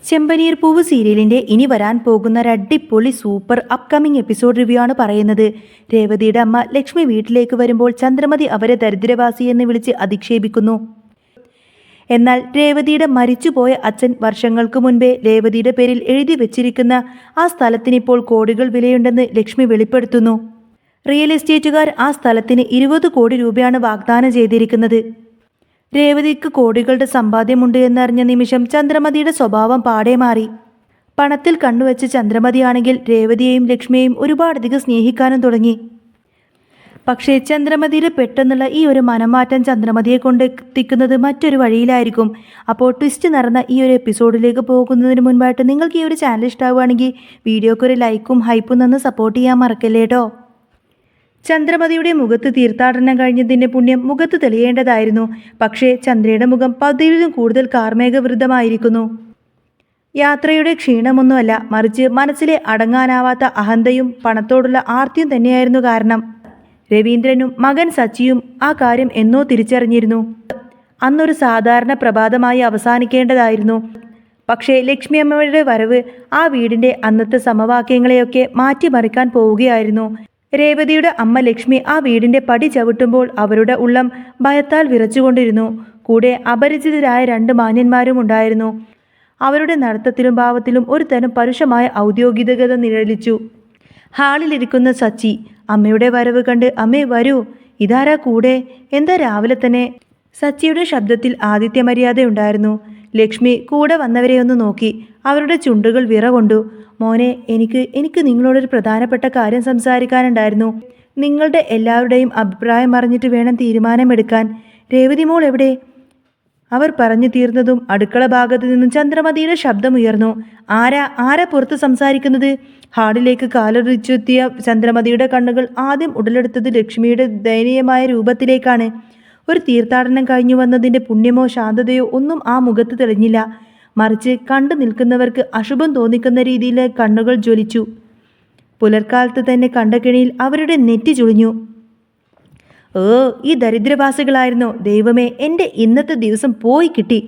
ചെമ്പനീർ പൂവ് സീരിയലിന്റെ ഇനി വരാൻ പോകുന്ന ഒരു അടിപൊളി സൂപ്പർ അപ്കമിംഗ് എപ്പിസോഡ് റിവ്യൂ ആണ് പറയുന്നത്. രേവതിയുടെ അമ്മ ലക്ഷ്മി വീട്ടിലേക്ക് വരുമ്പോൾ ചന്ദ്രമതി അവരെ ദരിദ്രവാസി എന്ന് വിളിച്ച് അധിക്ഷേപിക്കുന്നു. എന്നാൽ രേവതിയുടെ മരിച്ചുപോയ അച്ഛൻ വർഷങ്ങൾക്ക് മുൻപേ രേവതിയുടെ പേരിൽ എഴുതി വെച്ചിരിക്കുന്ന ആ സ്ഥലത്തിനിപ്പോൾ കോടികൾ വിലയുണ്ടെന്ന് ലക്ഷ്മി വെളിപ്പെടുത്തുന്നു. റിയൽ എസ്റ്റേറ്റുകാർ ആ സ്ഥലത്തിന് 20 കോടി രൂപയാണ് വാഗ്ദാനം ചെയ്തിരിക്കുന്നത്. രേവതിക്ക് കോടികളുടെ സമ്പാദ്യമുണ്ട് എന്നറിഞ്ഞ നിമിഷം ചന്ദ്രമതിയുടെ സ്വഭാവം പാടെ മാറി. പണത്തിൽ കണ്ണുവെച്ച് ചന്ദ്രമതിയാണെങ്കിൽ രേവതിയെയും ലക്ഷ്മിയെയും ഒരുപാടധികം സ്നേഹിക്കാനും തുടങ്ങി. പക്ഷേ ചന്ദ്രമതിയുടെ പെട്ടെന്നുള്ള ഈ ഒരു മനംമാറ്റം ചന്ദ്രമതിയെ കൊണ്ട് എത്തിക്കുന്നത് മറ്റൊരു വഴിയിലായിരിക്കും. അപ്പോൾ ട്വിസ്റ്റ് നടന്ന ഈ ഒരു എപ്പിസോഡിലേക്ക് പോകുന്നതിന് മുൻപായിട്ട് നിങ്ങൾക്ക് ഈ ഒരു ചാനൽ ഇഷ്ടമാവുകയാണെങ്കിൽ വീഡിയോക്ക് ഒരു ലൈക്കും ഹൈപ്പും തന്ന് സപ്പോർട്ട് ചെയ്യാൻ മറക്കല്ലേ കേട്ടോ. ചന്ദ്രമതിയുടെ മുഖത്ത് തീർത്ഥാടനം കഴിഞ്ഞതിൻ്റെ പുണ്യം മുഖത്ത് തെളിയേണ്ടതായിരുന്നു. പക്ഷേ ചന്ദ്രയുടെ മുഖം പതിവിലും കൂടുതൽ കാർമേഘവൃതമായിരിക്കുന്നു. യാത്രയുടെ ക്ഷീണമൊന്നുമല്ല, മറിച്ച് മനസ്സിലെ അടങ്ങാനാവാത്ത അഹന്തയും പണത്തോടുള്ള ആർത്തിയും തന്നെയായിരുന്നു കാരണം. രവീന്ദ്രനും മകൻ സച്ചിയും ആ കാര്യം എന്നോ തിരിച്ചറിഞ്ഞിരുന്നു. അന്നൊരു സാധാരണ പ്രഭാതമായി അവസാനിക്കേണ്ടതായിരുന്നു. പക്ഷേ ലക്ഷ്മിയമ്മയുടെ വരവ് ആ വീടിൻ്റെ അന്നത്തെ സമവാക്യങ്ങളെയൊക്കെ മാറ്റിമറിക്കാൻ പോവുകയായിരുന്നു. രേവതിയുടെ അമ്മ ലക്ഷ്മി ആ വീടിൻ്റെ പടി ചവിട്ടുമ്പോൾ അവരുടെ ഉള്ളം ഭയത്താൽ വിറച്ചുകൊണ്ടിരുന്നു. കൂടെ അപരിചിതരായ 2 മാന്യന്മാരും ഉണ്ടായിരുന്നു. അവരുടെ നടത്തത്തിലും ഭാവത്തിലും ഒരു തരം പരുഷമായ ഔദ്യോഗികത നിഴലിച്ചു. ഹാളിലിരിക്കുന്ന സച്ചി അമ്മയുടെ വരവ് കണ്ട് "അമ്മേ വരൂ, ഇതാരാ കൂടെ, എന്താ രാവിലെ തന്നെ?" സച്ചിയുടെ ശബ്ദത്തിൽ ആതിഥ്യമര്യാദയുണ്ടായിരുന്നു. ലക്ഷ്മി കൂടെ വന്നവരെ ഒന്ന് നോക്കി. അവരുടെ ചുണ്ടുകൾ വിറകൊണ്ടു. "മോനെ, എനിക്ക് നിങ്ങളോടൊരു പ്രധാനപ്പെട്ട കാര്യം സംസാരിക്കാനുണ്ടായിരുന്നു. നിങ്ങളുടെ എല്ലാവരുടെയും അഭിപ്രായം അറിഞ്ഞിട്ട് വേണം തീരുമാനമെടുക്കാൻ. രേവതി മോൾ എവിടെ?" അവർ പറഞ്ഞു തീർന്നതും അടുക്കള ഭാഗത്തു നിന്നും ചന്ദ്രമതിയുടെ ശബ്ദമുയർന്നു. ആരാ പുറത്ത് സംസാരിക്കുന്നത്?" ഹാളിലേക്ക് കാലൊറിച്ചെത്തിയ ചന്ദ്രമതിയുടെ കണ്ണുകൾ ആദ്യം ഉടലെടുത്തത് ലക്ഷ്മിയുടെ ദയനീയമായ രൂപത്തിലേക്കാണ്. ഒരു തീർത്ഥാടനം കഴിഞ്ഞു വന്നതിൻ്റെ പുണ്യമോ ശാന്തതയോ ഒന്നും ആ മുഖത്ത് തെളിഞ്ഞില്ല. മറിച്ച് കണ്ടു നിൽക്കുന്നവർക്ക് അശുഭം തോന്നിക്കുന്ന രീതിയിൽ കണ്ണുകൾ ജ്വലിച്ചു. പുലർക്കാലത്ത് തന്നെ കണ്ട കെണിയിൽ അവരുടെ നെറ്റി ചുളിഞ്ഞു. "ഓ, ഈ ദരിദ്രവാസികളായിരുന്നോ? ദൈവമേ, എൻ്റെ ഇന്നത്തെ ദിവസം പോയി കിട്ടി.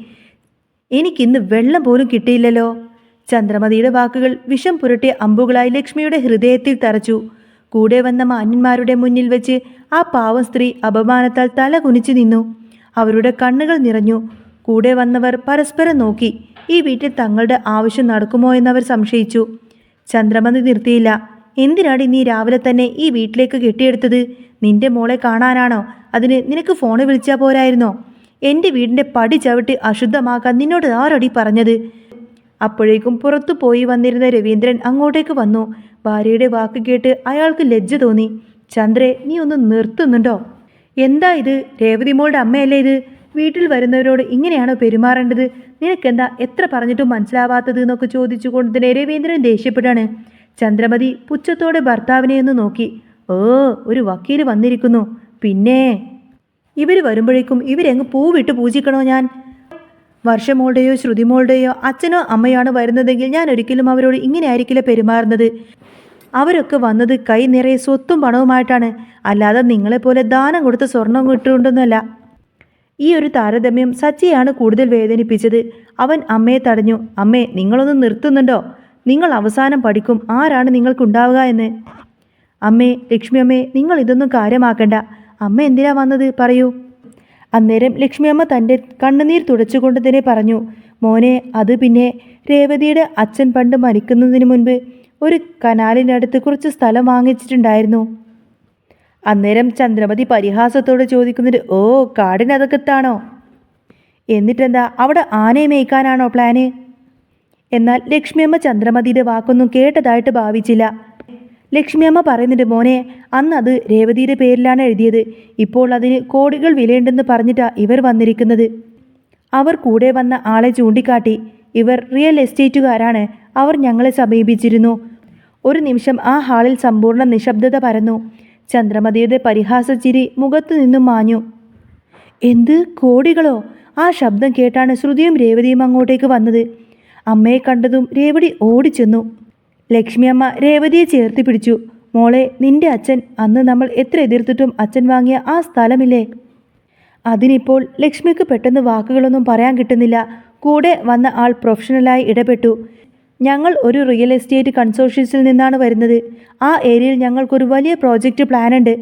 എനിക്കിന്ന് വെള്ളം പോലും കിട്ടിയില്ലല്ലോ." ചന്ദ്രമതിയുടെ വാക്കുകൾ വിഷം പുരട്ടിയ അമ്പുകളായി ലക്ഷ്മിയുടെ ഹൃദയത്തിൽ തറച്ചു. കൂടെ വന്ന മാന്യന്മാരുടെ മുന്നിൽ വെച്ച് ആ പാവം സ്ത്രീ അപമാനത്താൽ തല കുനിച്ചു നിന്നു. അവരുടെ കണ്ണുകൾ നിറഞ്ഞു. കൂടെ വന്നവർ പരസ്പരം നോക്കി. ഈ വീട്ടിൽ തങ്ങളുടെ ആവശ്യം നടക്കുമോ എന്നവർ സംശയിച്ചു. ചന്ദ്രമതി നിർത്തിയില്ല. "എന്തിനാടി നീ രാവിലെ തന്നെ ഈ വീട്ടിലേക്ക് കെട്ടിയെടുത്തത്? നിന്റെ മോളെ കാണാനാണോ? അതിന് നിനക്ക് ഫോണിൽ വിളിച്ചാൽ പോരായിരുന്നോ? എൻ്റെ വീടിൻ്റെ പടി ചവിട്ടി അശുദ്ധമാക്കാൻ നിന്നോട് ആരടി പറഞ്ഞത്?" അപ്പോഴേക്കും പുറത്തു പോയി വന്നിരുന്ന രവീന്ദ്രൻ അങ്ങോട്ടേക്ക് വന്നു. ഭാര്യയുടെ വാക്ക് കേട്ട് അയാൾക്ക് ലജ്ജ തോന്നി. "ചന്ദ്രേ, നീ ഒന്ന് നിർത്തുന്നുണ്ടോ? എന്താ ഇത്? രേവതി മോളുടെ അമ്മയല്ലേ ഇത്? വീട്ടിൽ വരുന്നവരോട് ഇങ്ങനെയാണോ പെരുമാറേണ്ടത്? നിനക്കെന്താ എത്ര പറഞ്ഞിട്ടും മനസ്സിലാവാത്തത്?" എന്നൊക്കെ ചോദിച്ചുകൊണ്ട് തന്നെ രവീന്ദ്രൻ ദേഷ്യപ്പെടാണ്. ചന്ദ്രമതി പുച്ഛത്തോടെ ഭർത്താവിനെ ഒന്ന് നോക്കി. "ഓ, ഒരു വക്കീൽ വന്നിരിക്കുന്നു. പിന്നെ ഇവർ വരുമ്പോഴേക്കും ഇവരെങ്ങ് പൂവിട്ട് പൂജിക്കണോ ഞാൻ? വർഷമോളുടെയോ ശ്രുതിമോളുടെയോ അച്ഛനോ അമ്മയാണ് വരുന്നതെങ്കിൽ ഞാൻ ഒരിക്കലും അവരോട് ഇങ്ങനെ ആയിരിക്കില്ല പെരുമാറുന്നത്. അവരൊക്കെ വന്നത് കൈ നിറയെ സ്വത്തും പണവുമായിട്ടാണ്, അല്ലാതെ നിങ്ങളെപ്പോലെ ദാനം കൊടുത്ത് സ്വർണം ഇട്ടുകൊണ്ടൊന്നുമല്ല." ഈ ഒരു താരതമ്യം സച്ചിയാണ് കൂടുതൽ വേദനിപ്പിച്ചത്. അവൻ അമ്മയെ തടഞ്ഞു. "അമ്മേ, നിങ്ങളൊന്ന് നിർത്തുന്നുണ്ടോ? നിങ്ങൾ അവസാനം പഠിക്കും ആരാണ് നിങ്ങൾക്കുണ്ടാവുക എന്ന്." "അമ്മേ, ലക്ഷ്മി അമ്മേ, നിങ്ങൾ ഇതൊന്നും കാര്യമാക്കണ്ട. അമ്മ എന്തിനാ വന്നത് പറയൂ." അന്നേരം ലക്ഷ്മിയമ്മ തൻ്റെ കണ്ണുനീർ തുടച്ചുകൊണ്ട് തന്നെ പറഞ്ഞു. "മോനെ, അത് പിന്നെ രേവതിയുടെ അച്ഛൻ പണ്ട് മരിക്കുന്നതിന് മുൻപ് ഒരു കനാലിനടുത്ത് കുറച്ച് സ്ഥലം വാങ്ങിച്ചിട്ടുണ്ടായിരുന്നു." അന്നേരം ചന്ദ്രമതി പരിഹാസത്തോടെ ചോദിക്കുന്നത്, "ഓ, കാടിനകത്താണോ? എന്നിട്ടെന്താ, അവിടെ ആനയെ മേയ്ക്കാനാണോ പ്ലാന്?" എന്നാൽ ലക്ഷ്മിയമ്മ ചന്ദ്രമതിയുടെ വാക്കൊന്നും കേട്ടതായിട്ട് ഭാവിച്ചില്ല. ലക്ഷ്മിയമ്മ പറയുന്നുണ്ട്, "മോനെ, അന്ന് അത് രേവതിയുടെ പേരിലാണ് എഴുതിയത്. ഇപ്പോൾ അതിന് കോടികൾ വിലയുണ്ടെന്ന് പറഞ്ഞിട്ടാ ഇവർ വന്നിരിക്കുന്നത്." അവർ കൂടെ വന്ന ആളെ ചൂണ്ടിക്കാട്ടി. "ഇവർ റിയൽ എസ്റ്റേറ്റുകാരാണ്. അവർ ഞങ്ങളെ സമീപിച്ചിരുന്നു." ഒരു നിമിഷം ആ ഹാളിൽ സമ്പൂർണ്ണ നിശബ്ദത പരന്നു. ചന്ദ്രമതിയുടെ പരിഹാസച്ചിരി മുഖത്തു നിന്നും മാഞ്ഞു. "എന്ത് കോടികളോ?" ആ ശബ്ദം കേട്ടാണ് ശ്രുതിയും രേവതിയും അങ്ങോട്ടേക്ക് വന്നത്. അമ്മയെ കണ്ടതും രേവതി ഓടിച്ചെന്നു. ലക്ഷ്മിയമ്മ രേവതിയെ ചേർത്ത് പിടിച്ചു. "മോളെ, നിന്റെ അച്ഛൻ അന്ന് നമ്മൾ എത്ര എതിർത്തിട്ടും അച്ഛൻ വാങ്ങിയ ആ സ്ഥലമില്ലേ? അതിനിപ്പോൾ..." ലക്ഷ്മിക്ക് പെട്ടെന്ന് വാക്കുകളൊന്നും പറയാൻ കിട്ടുന്നില്ല. കൂടെ വന്ന ആൾ പ്രൊഫഷണലായി ഇടപെട്ടു. ഞങ്ങൾ ഒരു റിയൽ എസ്റ്റേറ്റ് കൺസോർഷ്യത്തിൽ നിന്നാണ് വരുന്നത്. ആ ഏരിയയിൽ ഞങ്ങൾക്കൊരു വലിയ പ്രോജക്റ്റ് പ്ലാനുണ്ട്.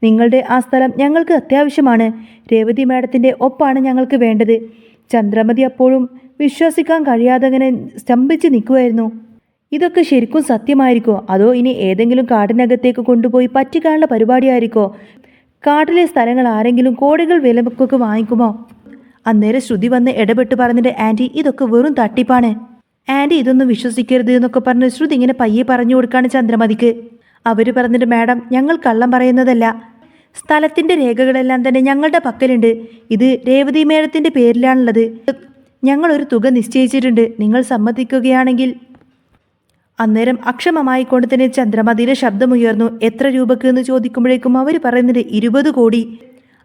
നിങ്ങളുടെ ആ സ്ഥലം ഞങ്ങൾക്ക് അത്യാവശ്യമാണ്. രേവതി മാഡത്തിൻ്റെ ഒപ്പാണ് ഞങ്ങൾക്ക് വേണ്ടത്. ചന്ദ്രമതി അപ്പോഴും വിശ്വസിക്കാൻ കഴിയാതെ അങ്ങനെ സ്തംഭിച്ച് നിൽക്കുമായിരുന്നു. ഇതൊക്കെ ശരിക്കും സത്യമായിരിക്കോ, അതോ ഇനി ഏതെങ്കിലും കാടിനകത്തേക്ക് കൊണ്ടുപോയി പറ്റിക്കാനുള്ള പരിപാടിയായിരിക്കോ? കാട്ടിലെ സ്ഥലങ്ങൾ ആരെങ്കിലും കോടികൾ വിലക്കൊക്കെ വാങ്ങിക്കുമോ? അന്നേരം ശ്രുതി വന്ന് ഇടപെട്ട് പറഞ്ഞിട്ട്, ആൻറ്റി ഇതൊക്കെ വെറും തട്ടിപ്പാണ്. ആൻറ്റി ഇതൊന്നും വിശ്വസിക്കരുത് എന്നൊക്കെ പറഞ്ഞ് ശ്രുതി ഇങ്ങനെ പയ്യെ പറഞ്ഞു കൊടുക്കാണ് ചന്ദ്രമതിക്ക്. അവർ പറഞ്ഞിട്ട്, മാഡം ഞങ്ങൾ കള്ളം പറയുന്നതല്ല. സ്ഥലത്തിൻ്റെ രേഖകളെല്ലാം തന്നെ ഞങ്ങളുടെ പക്കലുണ്ട്. ഇത് രേവതി മേഡത്തിൻ്റെ പേരിലാണുള്ളത്. ഞങ്ങളൊരു തുക നിശ്ചയിച്ചിട്ടുണ്ട്. നിങ്ങൾ സമ്മതിക്കുകയാണെങ്കിൽ. അന്നേരം അക്ഷമമായിക്കൊണ്ട് തന്നെ ചന്ദ്രമതിയുടെ ശബ്ദമുയർന്നു. എത്ര രൂപക്ക് എന്ന് ചോദിക്കുമ്പോഴേക്കും അവർ പറയുന്നത് 20 കോടി.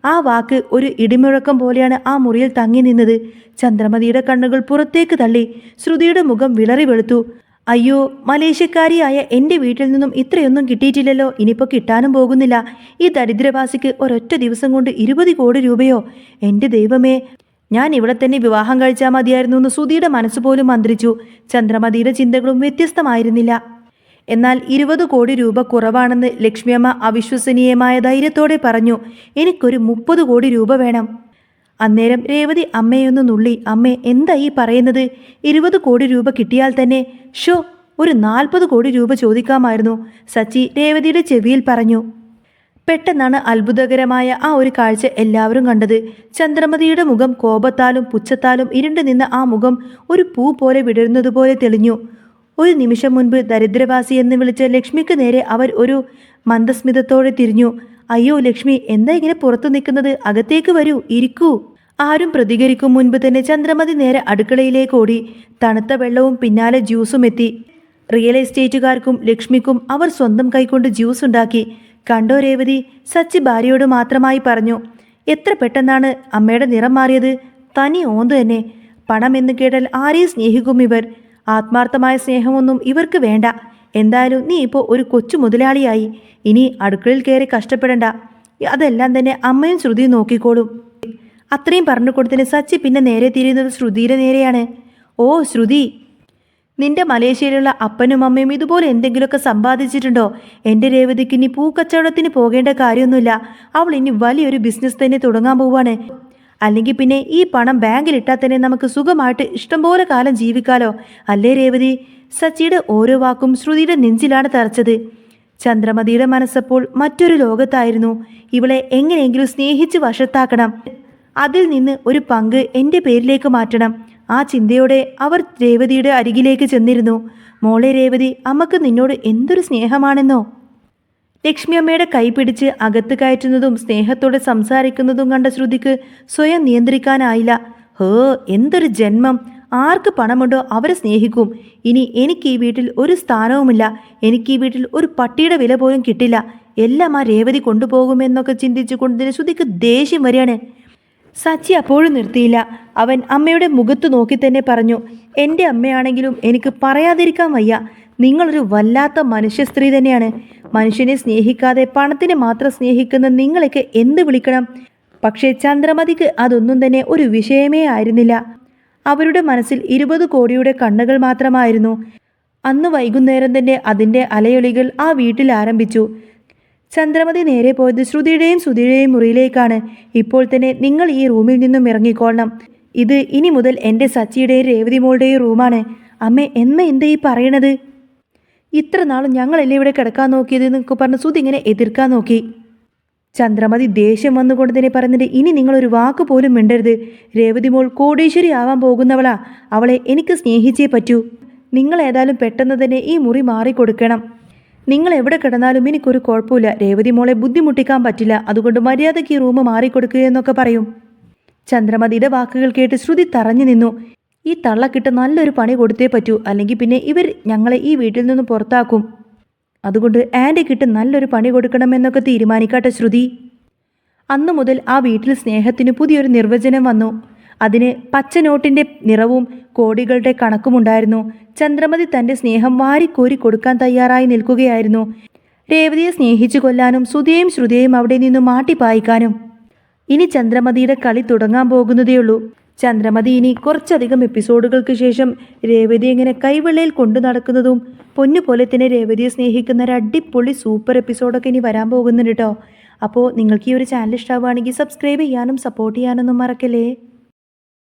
ആ വാക്ക് ഒരു ഇടിമുഴക്കം പോലെയാണ് ആ മുറിയിൽ തങ്ങി നിന്നത്. ചന്ദ്രമതിയുടെ കണ്ണുകൾ പുറത്തേക്ക് തള്ളി. ശ്രുതിയുടെ മുഖം വിളറി വെളുത്തു. അയ്യോ, മലേഷ്യക്കാരിയായ എൻ്റെ വീട്ടിൽ നിന്നും ഇത്രയൊന്നും കിട്ടിയിട്ടില്ലല്ലോ. ഇനിയിപ്പോൾ കിട്ടാനും പോകുന്നില്ല. ഈ ദരിദ്രവാസിക്ക് ഒരൊറ്റ ദിവസം കൊണ്ട് 20 കോടി രൂപയോ? എൻ്റെ ദൈവമേ, ഞാൻ ഇവിടെ തന്നെ വിവാഹം കഴിച്ചാൽ മതിയായിരുന്നു എന്ന് ശ്രുതിയുടെ മനസ്സ് പോലും മന്ത്രിച്ചു. ചന്ദ്രമതിയുടെ ചിന്തകളും വ്യത്യസ്തമായിരുന്നില്ല. എന്നാൽ 20 കോടി രൂപ കുറവാണെന്ന് ലക്ഷ്മിയമ്മ അവിശ്വസനീയമായ ധൈര്യത്തോടെ പറഞ്ഞു. എനിക്കൊരു 30 കോടി രൂപ വേണം. അന്നേരം രേവതി അമ്മയൊന്ന് നുള്ളി. അമ്മേ, എന്താ ഈ പറയുന്നത്? 20 കോടി രൂപ കിട്ടിയാൽ തന്നെ ഒരു 40 കോടി രൂപ ചോദിക്കാമായിരുന്നു, സച്ചി രേവതിയുടെ ചെവിയിൽ പറഞ്ഞു. പെട്ടെന്നാണ് അത്ഭുതകരമായ ആ ഒരു കാഴ്ച എല്ലാവരും കണ്ടത്. ചന്ദ്രമതിയുടെ മുഖം കോപത്താലും പുച്ഛത്താലും ഇരുണ്ടു നിന്ന ആ മുഖം ഒരു പൂ പോലെ വിടരുന്നതുപോലെ തെളിഞ്ഞു. ഒരു നിമിഷം മുൻപ് ദരിദ്രവാസി എന്ന് വിളിച്ച ലക്ഷ്മിക്ക് നേരെ അവർ ഒരു മന്ദസ്മിതത്തോടെ തിരിഞ്ഞു. അയ്യോ ലക്ഷ്മി, എന്താ ഇങ്ങനെ പുറത്തു നിൽക്കുന്നത്? അകത്തേക്ക് വരൂ, ഇരിക്കൂ. ആരും പ്രതികരിക്കും മുൻപ് തന്നെ ചന്ദ്രമതി നേരെ അടുക്കളയിലേക്ക് ഓടി. തണുത്ത വെള്ളവും പിന്നാലെ ജ്യൂസും എത്തി. റിയൽ എസ്റ്റേറ്റുകാർക്കും ലക്ഷ്മിക്കും അവർ സ്വന്തം കൈകൊണ്ട് ജ്യൂസ് ഉണ്ടാക്കി. കണ്ടോ രേവതി, സച്ചി ഭാര്യയോട് മാത്രമായി പറഞ്ഞു. എത്ര പെട്ടെന്നാണ് അമ്മയുടെ നിറം മാറിയത്. തനി ഓന്ത് തന്നെ. പണം എന്ന് കേട്ടാൽ ആരെയും സ്നേഹിക്കും ഇവർ. ആത്മാർത്ഥമായ സ്നേഹമൊന്നും ഇവർക്ക് വേണ്ട. എന്തായാലും നീ ഇപ്പോൾ ഒരു കൊച്ചു മുതലാളിയായി. ഇനി അടുക്കളയിൽ കയറി കഷ്ടപ്പെടണ്ട. അതെല്ലാം തന്നെ അമ്മയും ശ്രുതിയും നോക്കിക്കോളും. അത്രയും പറഞ്ഞു കൊടുത്തതിന് സച്ചി പിന്നെ നേരെ തിരിയുന്നത് ശ്രുതിയുടെ നേരെയാണ്. ഓ ശ്രുതി, നിന്റെ മലേഷ്യയിലുള്ള അപ്പനും അമ്മയും ഇതുപോലെ എന്തെങ്കിലുമൊക്കെ സമ്പാദിച്ചിട്ടുണ്ടോ? എൻ്റെ രേവതിക്ക് ഇനി പൂക്കച്ചവടത്തിന് പോകേണ്ട കാര്യമൊന്നുമില്ല. അവൾ ഇനി വലിയൊരു ബിസിനസ് തന്നെ തുടങ്ങാൻ പോവാണ്. അല്ലെങ്കിൽ പിന്നെ ഈ പണം ബാങ്കിലിട്ടാൽ തന്നെ നമുക്ക് സുഖമായിട്ട് ഇഷ്ടംപോലെ കാലം ജീവിക്കാലോ, അല്ലേ രേവതി? സച്ചിയുടെ ഓരോ വാക്കും ശ്രുതിയുടെ നെഞ്ചിലാണ് തറച്ചത്. ചന്ദ്രമതിയുടെ മനസ്സപ്പോൾ മറ്റൊരു ലോകത്തായിരുന്നു. ഇവളെ എങ്ങനെയെങ്കിലും സ്നേഹിച്ച് വശത്താക്കണം. അതിൽ നിന്ന് ഒരു പങ്ക് എൻ്റെ പേരിലേക്ക് മാറ്റണം. ആ ചിന്തയോടെ അവർ രേവതിയുടെ അരികിലേക്ക് ചെന്നിരുന്നു. മോളെ രേവതി, അമ്മക്ക് നിന്നോട് എന്തൊരു സ്നേഹമാണെന്നോ. ലക്ഷ്മിയമ്മയുടെ കൈ പിടിച്ച് അകത്ത് കയറ്റുന്നതും സ്നേഹത്തോടെ സംസാരിക്കുന്നതും കണ്ട ശ്രുതിക്ക് സ്വയം നിയന്ത്രിക്കാനായില്ല. എന്തൊരു ജന്മം! ആർക്ക് പണമുണ്ടോ അവരെ സ്നേഹിക്കും. ഇനി എനിക്ക് ഈ വീട്ടിൽ ഒരു സ്ഥാനവുമില്ല. എനിക്ക് ഈ വീട്ടിൽ ഒരു പട്ടിയുടെ വില പോലും കിട്ടില്ല. എല്ലാം ആ രേവതി കൊണ്ടുപോകുമെന്നൊക്കെ ചിന്തിച്ചു കൊണ്ട് ശ്രുതിക്ക് ദേഷ്യം വരികയാണ്. സച്ചി അപ്പോഴും നിർത്തിയില്ല. അവൻ അമ്മയുടെ മുഖത്ത് നോക്കി തന്നെ പറഞ്ഞു, എൻ്റെ അമ്മയാണെങ്കിലും എനിക്ക് പറയാതിരിക്കാൻ വയ്യ. നിങ്ങളൊരു വല്ലാത്ത മനുഷ്യ സ്ത്രീ തന്നെയാണ്. മനുഷ്യനെ സ്നേഹിക്കാതെ പണത്തിനെ മാത്രം സ്നേഹിക്കുന്ന നിങ്ങളൊക്കെ എന്ത് വിളിക്കണം? പക്ഷേ ചന്ദ്രമതിക്ക് അതൊന്നും തന്നെ ഒരു വിഷയമേ ആയിരുന്നില്ല. അവരുടെ മനസ്സിൽ 20 കോടിയുടെ കണ്ണുകൾ മാത്രമായിരുന്നു. അന്ന് വൈകുന്നേരം തന്നെ അതിൻ്റെ അലയൊലികൾ ആ വീട്ടിൽ ആരംഭിച്ചു. ചന്ദ്രമതി നേരെ പോയത് ശ്രുതിയുടെയും സുധിയുടെയും മുറിയിലേക്കാണ്. ഇപ്പോൾ തന്നെ നിങ്ങൾ ഈ റൂമിൽ നിന്നും ഇറങ്ങിക്കൊള്ളണം. ഇത് ഇനി മുതൽ എൻ്റെ സച്ചിയുടെയും രേവതി മോളുടെയും റൂമാണ്. അമ്മേ, എന്താ ഈ പറയണത്? ഇത്ര നാളും ഞങ്ങളല്ലേ ഇവിടെ കിടക്കാൻ നോക്കിയത് എന്നൊക്കെ പറഞ്ഞ് ശ്രുതി ഇങ്ങനെ എതിർക്കാൻ നോക്കി. ചന്ദ്രമതി ദേഷ്യം വന്നുകൊണ്ട് തന്നെ പറഞ്ഞിട്ട്, ഇനി നിങ്ങളൊരു വാക്ക് പോലും മിണ്ടരുത്. രേവതി മോൾ കോടീശ്വരി ആവാൻ പോകുന്നവളാ. അവളെ എനിക്ക് സ്നേഹിച്ചേ പറ്റൂ. നിങ്ങൾ ഏതായാലും പെട്ടെന്ന് തന്നെ ഈ മുറി മാറിക്കൊടുക്കണം. നിങ്ങൾ എവിടെ കിടന്നാലും എനിക്കൊരു കുഴപ്പമില്ല. രേവതി മോളെ ബുദ്ധിമുട്ടിക്കാൻ പറ്റില്ല. അതുകൊണ്ട് മര്യാദയ്ക്ക് ഈ റൂം മാറിക്കൊടുക്കുകയെന്നൊക്കെ പറയും. ചന്ദ്രമതിയുടെ വാക്കുകൾ കേട്ട് ശ്രുതി തറഞ്ഞു നിന്നു. ഈ തള്ളക്കിട്ട് നല്ലൊരു പണി കൊടുത്തേ പറ്റൂ, അല്ലെങ്കിൽ പിന്നെ ഇവർ ഞങ്ങളെ ഈ വീട്ടിൽ നിന്ന് പുറത്താക്കും. അതുകൊണ്ട് ആൻറ്റിക്കിട്ട് നല്ലൊരു പണി കൊടുക്കണമെന്നൊക്കെ തീരുമാനിക്കാട്ടെ ശ്രുതി. അന്നു മുതൽ ആ വീട്ടിൽ സ്നേഹത്തിന് പുതിയൊരു നിർവചനം വന്നു. അതിന് പച്ച നോട്ടിൻ്റെ നിറവും കോടികളുടെ കണക്കുമുണ്ടായിരുന്നു. ചന്ദ്രമതി തൻ്റെ സ്നേഹം വാരിക്കോരി കൊടുക്കാൻ തയ്യാറായി നിൽക്കുകയായിരുന്നു. രേവതിയെ സ്നേഹിച്ചു കൊല്ലാനും സുധിയെയും ശ്രുതിയെയും അവിടെ നിന്നും മാട്ടിപ്പായിക്കാനും. ഇനി ചന്ദ്രമതിയുടെ കളി തുടങ്ങാൻ പോകുന്നതേയുള്ളൂ. ചന്ദ്രമതി ഇനി കുറച്ചധികം എപ്പിസോഡുകൾക്ക് ശേഷം രേവതി എങ്ങനെ കൈവെള്ളയിൽ കൊണ്ടു നടക്കുന്നതും പൊന്നുപോലെ തന്നെ രേവതിയെ സ്നേഹിക്കുന്ന ഒരു അടിപൊളി സൂപ്പർ എപ്പിസോഡൊക്കെ ഇനി വരാൻ പോകുന്നുണ്ട് കേട്ടോ. അപ്പോൾ നിങ്ങൾക്ക് ഈ ഒരു ചാനൽ ഇഷ്ടമാവുകയാണെങ്കിൽ സബ്സ്ക്രൈബ് ചെയ്യാനും സപ്പോർട്ട് ചെയ്യാനൊന്നും മറക്കല്ലേ.